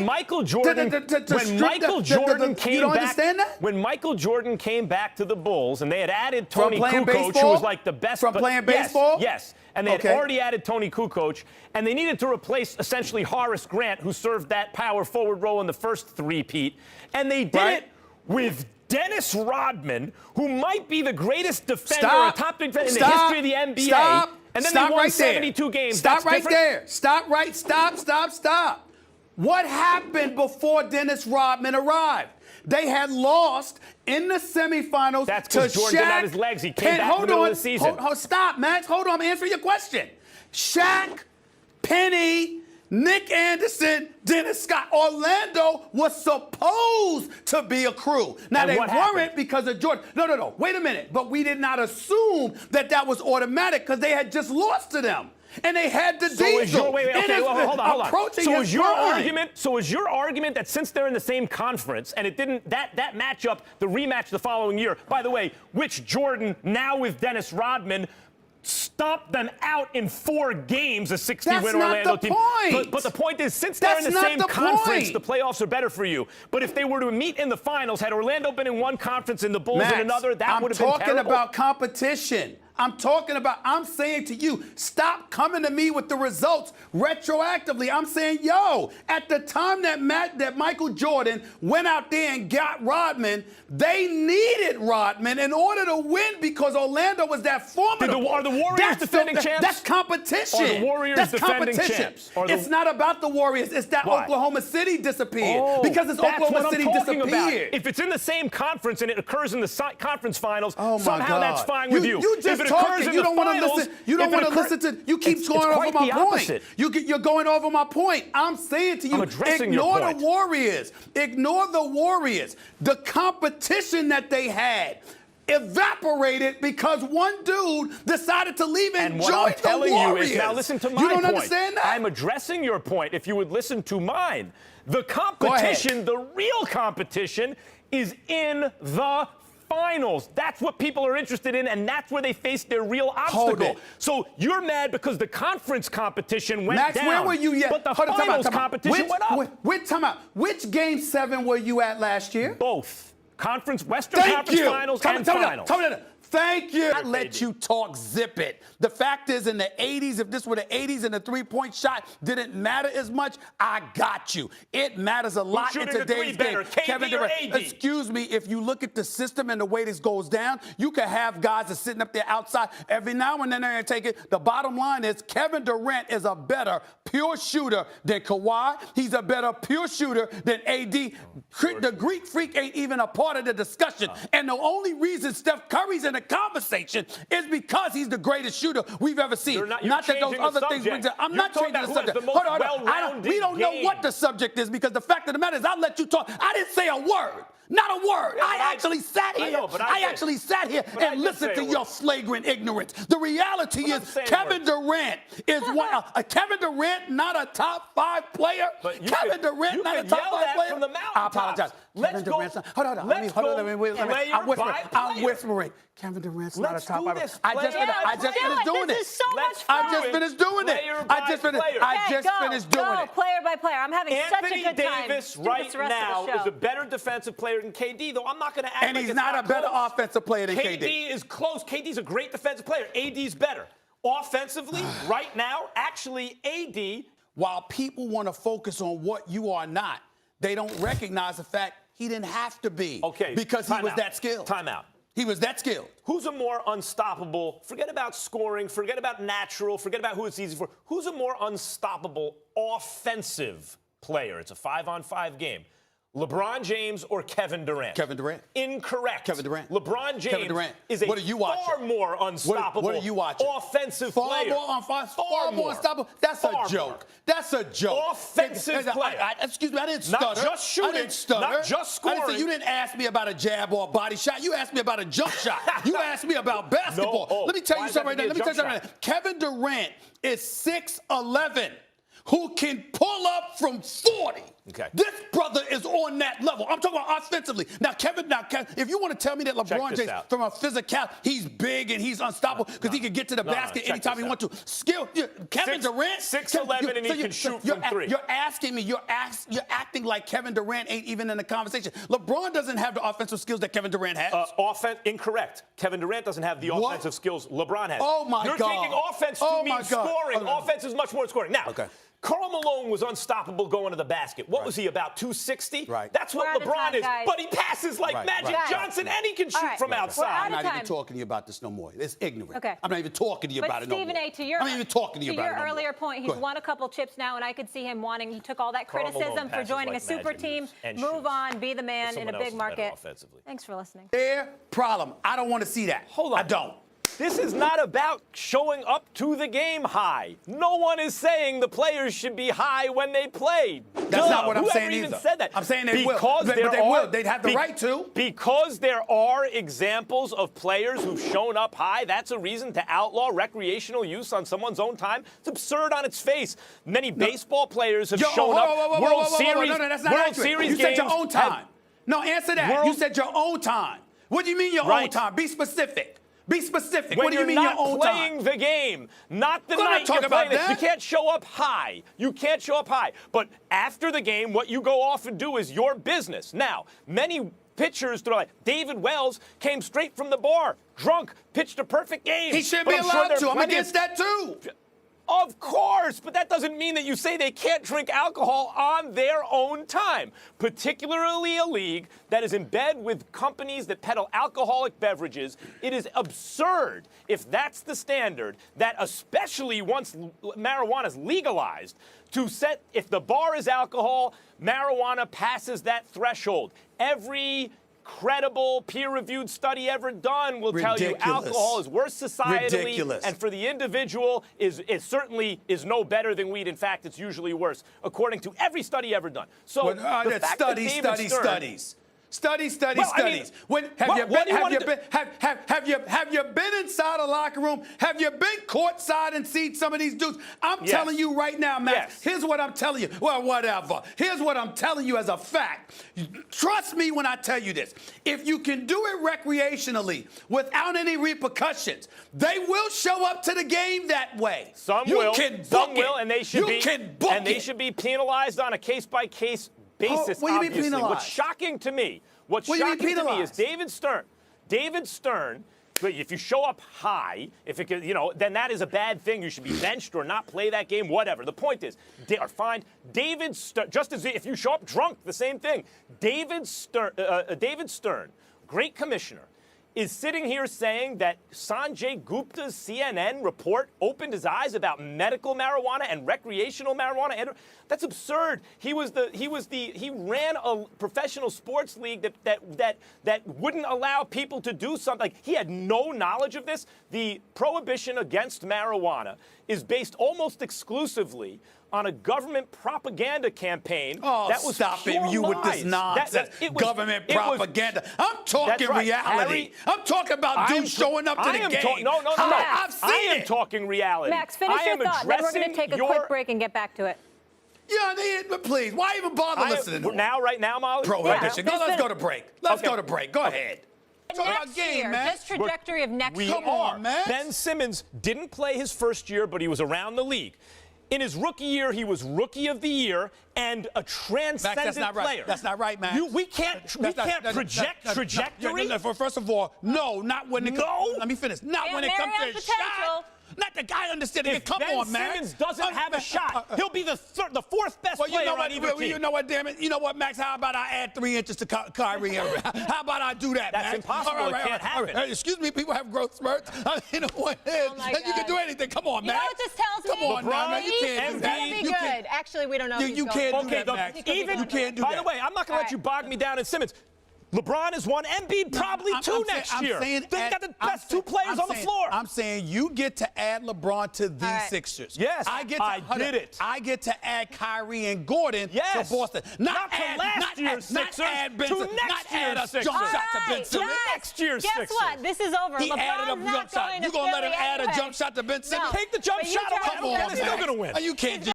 when Michael Jordan came back to the Bulls, and they had added Tony Kukoc, who was like the best from playing baseball. Yes, and they had already added Tony Kukoc, and they needed to replace essentially Horace Grant, who served that power forward role in the first three-peat, and they did it with Dennis Rodman, who might be the greatest defender, or top defender in the history of the NBA. And then they won 72 games. Stop right there. Stop. What happened before Dennis Rodman arrived? They had lost in the semifinals. That's because Jordan didn't have his legs. He came back in the middle of the season. Stop, Max. Hold on. I'm answering your question. Shaq, Penny, Nick Anderson, Dennis Scott. Orlando was supposed to be a crew. Now, they weren't because of Jordan. No. Wait a minute. But we did not assume that was automatic because they had just lost to them. And they had the diesel. Hold on. So is your argument that since they're in the same conference and it didn't that matchup, the rematch the following year, by the way, which Jordan now with Dennis Rodman stomped them out in 4 games, a 60-win Orlando team. But the point is, since they're in the same conference, the playoffs are better for you. But if they were to meet in the finals, had Orlando been in one conference and the Bulls in another, that would have been terrible. I'm talking about competition. I'm saying to you, stop coming to me with the results retroactively. I'm saying, at the time that Michael Jordan went out there and got Rodman, they needed Rodman in order to win because Orlando was that formidable. Are the Warriors defending champs? That's competition. Are the Warriors defending champs? It's not about the Warriors. It's that Oklahoma City disappeared. Because it's Oklahoma City disappeared. If it's in the same conference and it occurs in the conference finals, somehow that's fine with you. You don't want to listen. You don't want to listen to. You keep going over my point. You're going over my point. I'm saying to you, ignore the Warriors. Ignore the Warriors. The competition that they had evaporated because one dude decided to leave and join the Warriors. And what I'm telling you is, now listen to my point. You don't understand that? I'm addressing your point. If you would listen to mine, the competition, the real competition, is in the finals. That's what people are interested in, and that's where they face their real obstacle. So you're mad because the conference competition went down. Max, where were you yet? But the finals competition went up. Which Game 7 were you at last year? Both. Western Conference Finals and Finals. Thank you. I let you talk, zip it. The fact is, in the 80s, if this were the 80s and the three-point shot didn't matter as much, I got you. It matters a lot in today's game. Kevin Durant, excuse me, if you look at the system and the way this goes down, you can have guys that's sitting up there outside. Every now and then they're going to take it. The bottom line is Kevin Durant is a better pure shooter than Kawhi. He's a better pure shooter than AD. The Greek Freak ain't even a part of the discussion. And the only reason Steph Curry's in the conversation is because he's the greatest shooter we've ever seen. Not that those other things bring to. I'm not changing the subject. Hold on. We don't know what the subject is because the fact of the matter is I'll let you talk. I didn't say a word. Not a word. I actually sat here. I actually sat here and listened to your flagrant ignorance. The reality is Kevin Durant is one. Kevin Durant, not a top 5 player. Kevin Durant, not a top 5 player. From the I apologize. Let's go. Hold on. I'm whispering. Kevin Durant's not a top 5. I just finished doing it. This is so much fun. I just finished doing it. I just finished doing it. Player by player. I'm having such a good time. Anthony Davis right now is a better defensive player than KD, though I'm not going to act and he's not a better offensive player than KD. KD is close. KD's a great defensive player. AD's better. Offensively, right now, actually, AD, while people want to focus on what you are not, they don't recognize the fact he didn't have to be. Okay. Because he was that skilled. Timeout. He was that skilled. Who's a more unstoppable, forget about scoring, forget about natural, forget about who it's easy for. Who's a more unstoppable offensive player? It's a 5-on-5 game. LeBron James or Kevin Durant? Kevin Durant. Incorrect. Kevin Durant. LeBron James is a far more unstoppable what are you watching? Offensive player. Far more unstoppable. That's a joke. That's a joke. Offensive player. Excuse me, I didn't stutter. Not just shooting. I didn't stutter. Not just scoring. You didn't ask me about a jab or a body shot. You asked me about a jump shot. You asked me about basketball. No. Let me tell you something right now. Kevin Durant is 6'11", who can pull up from 40. Okay. This brother is on that level. I'm talking about offensively. Now, Kevin, if you want to tell me that LeBron James, from a physical, he's big and he's unstoppable because he can get to the basket anytime he wants to. Kevin Durant, 6'11", and he can shoot from three. You're asking me, you're acting like Kevin Durant ain't even in the conversation. LeBron doesn't have the offensive skills that Kevin Durant has. Incorrect. Kevin Durant doesn't have the offensive skills LeBron has. Oh, my God. You're taking offense to mean scoring. Okay. Offense is much more scoring. Now, Karl Malone was unstoppable going to the basket. What was he, about 260? Right. That's what LeBron is. Guys. But he passes like Magic Johnson, and he can shoot from outside. I'm not even talking to you about this no more. It's ignorant. Okay. I'm not even talking to you about it no more. Stephen A., to your, I'm not even talking to you about it no more. To your earlier point, he's won a couple chips now, and I could see him wanting, he took all that criticism for joining a super team, move on, be the man in a big market. Thanks for listening. Their problem. I don't want to see that. Hold on. I don't. This is not about showing up to the game high. No one is saying the players should be high when they play. That's not what I'm saying either. Even said that? I'm saying they will. But they will. They'd have the right to. Because there are examples of players who've shown up high, that's a reason to outlaw recreational use on someone's own time. It's absurd on its face. Many baseball players have shown up. World Series. No, that's not accurate. Series you said your own time. No, answer that. You said your own time. What do you mean your own time? Be specific. Be specific. When what do you mean your own time? When you're not playing the game, not the night you're playing it. You can't show up high. You can't show up high. But after the game, what you go off and do is your business. Now, many pitchers, like David Wells, came straight from the bar, drunk, pitched a perfect game. He should be allowed to. I'm against that too. Of course, but that doesn't mean that you say they can't drink alcohol on their own time, particularly a league that is in bed with companies that peddle alcoholic beverages. It is absurd, if that's the standard, that especially once marijuana is legalized, to set, if the bar is alcohol, marijuana passes that threshold. Every credible peer-reviewed study ever done will tell you alcohol is worse societally and for the individual it certainly is no better than weed. In fact, it's usually worse, according to every study ever done. So Studies. Have you been inside a locker room? Have you been courtside and seen some of these dudes? I'm telling you right now, Max. Here's what I'm telling you. Well, whatever. Here's what I'm telling you as a fact. Trust me when I tell you this. If you can do it recreationally without any repercussions, they will show up to the game that way. Some will, and they should be penalized on a case-by-case basis. What do you mean penalized? What's shocking to me is David Stern, if you show up high, then that is a bad thing. You should be benched or not play that game, whatever. The point is, David Stern, just as if you show up drunk, the same thing. David Stern, great commissioner, is sitting here saying that Sanjay Gupta's CNN report opened his eyes about medical marijuana and recreational marijuana. That's absurd. He ran a professional sports league that wouldn't allow people to do something. Like, he had no knowledge of this. The prohibition against marijuana is based almost exclusively on a government propaganda campaign that was stop it, you with this nonsense. Government propaganda. I'm talking reality. I'm talking about dudes showing up to the game. No. I've seen it. I am talking reality. Max, finish your thought. Then we're going to take a quick break and get back to it. Yeah, but please, why even bother listening to right now, Molly? Prohibition. Let's go to break. Let's go to break. Go ahead. Talk about game, man. This trajectory of next year. Come on, man. Ben Simmons didn't play his first year, but he was around the league. In his rookie year, he was Rookie of the Year and a transcendent player. That's not right, man. We can't project trajectory. First of all, no, not when it comes. Let me finish. Not when it comes to shot. Not the guy understanding it. Come on, man. Ben Simmons doesn't have a shot. He'll be the fourth best player on either team. You know what, damn it? You know what, Max? How about I add 3 inches to Kyrie Irving? How about I do that, Max? That's impossible. It can't happen. Excuse me, people have growth spurts. You know what? You can do anything. Come on, Max. You know what this tells me? Come on, man. You can't do that. He's gonna be good. Actually, we don't know. You can't do that, Max. You can't do that. By the way, I'm not going to let you bog me down in Simmons. LeBron is one, Embiid probably two next year. They got the best 2 players on the floor. I'm saying you get to add LeBron to these Sixers. Yes, I did it. I get to add Kyrie and Gordon to Boston. Not to last year's Sixers, to next year's Sixers. Jump shot to Ben Simmons. Next year's Sixers. Guess what? This is over. He added a jump shot. You're going to let him add a jump shot to Ben Simmons? Take the jump shot away. They're still going to win. You can't do